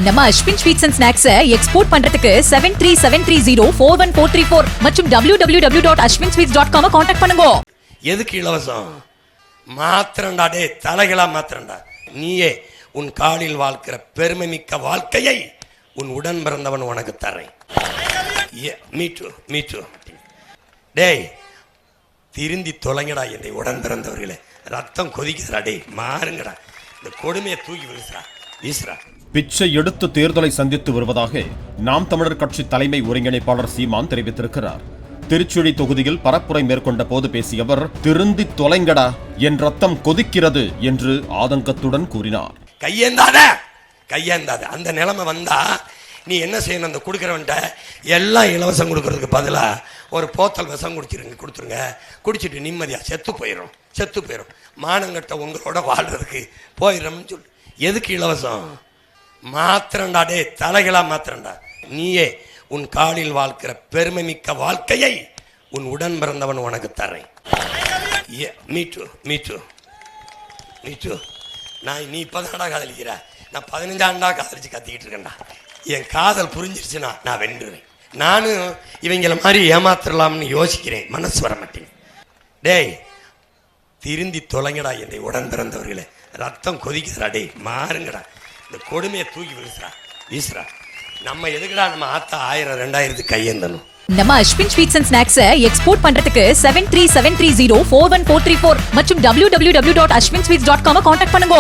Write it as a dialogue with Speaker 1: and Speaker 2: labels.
Speaker 1: நம்ம Ashwin sweets and snacks export பண்றதுக்கு 7373041434 மற்றும் www.ashwinsweets.com கான்டாக்ட் பண்ணுங்க.
Speaker 2: எதுக்கு இலவசம்? மாத்திரண்டா டே, தலைகளா மாத்திரண்டா. நீயே உன் காலில் வாழ்க்கிற பெருமை மிக்க வாழ்க்கையை உன் உடன் பிறந்தவன் உனக்கு தரேன். மீட்டு டேய், திருந்தி தொலைங்கடா என்னை உடன் பிறந்தவர்களே. ரத்தம் கொதிக்குதுடா டே, மாறுங்கடா. இந்த கொடுமையை தூக்கி வீசுறா.
Speaker 3: பிச்சை எடுத்து தேர்தலை சந்தித்து வருவதாக நாம் தமிழர் கட்சி தலைமை ஒருங்கிணைப்பாளர் சீமான் தெரிவித்திருக்கிறார். திருச்சுழி தொகுதியில் பரப்புரை மேற்கொண்ட போது பேசிய அவர், திருந்தி தொலைங்கடா, என் ரத்தம் கொதிக்கிறது என்று ஆதங்கத்துடன் கூறினார்.
Speaker 2: கையேந்தாத அந்த நிலைமை வந்தா நீ என்ன செய்யணும்? அந்த கொடுக்குறவன்ட்ட எல்லாம் இலவசம் கொடுக்கறதுக்கு பதிலாக ஒரு போத்தல் விஷம் கொடுத்துருங்க. குடிச்சிட்டு நிம்மதியா செத்து போயிடும். மானங்கட்ட உங்களோட வாழ்றதுக்கு போயிடுறோம்னு சொல்லு. எதுக்கு இலவசம்? மாத்திரண்டா டே, தலைகளா மாத்திரண்டா. நீயே உன் காலில் வாழ்க்கிற பெருமை மிக்க வாழ்க்கையை உன் உடன் பிறந்தவன் உனக்கு தரேன். மீட்டு நீ இப்பதான்டா காதலிக்கிற, நான் 15 ஆண்டா காதலிச்சு கத்திக்கிட்டு இருக்கேன்டா. என் காதல் புரிஞ்சிருச்சுன்னா நான் வென்றுவேன். நானும் இவங்கள மாதிரி ஏமாத்திரலாம்னு யோசிக்கிறேன், மனசு வர மாட்டேங்க. டேய், திருந்தி தொலைங்கடா என்னை உடன் பிறந்தவர்களே. ரத்தம் கொதிக்குதுடா டே, மாறுங்கடா. இந்த கொடுமையை தூக்கி வீசுறா. நம்ம எதுக்குடா நம்ம ஆத்தா 1000 2000 கையேந்தணும்?
Speaker 1: நம்ம Ashwin sweets and snacks export பண்றதுக்கு 7373041434 மற்றும் www.ashwinsweets.com கான்டாக்ட் பண்ணுங்க.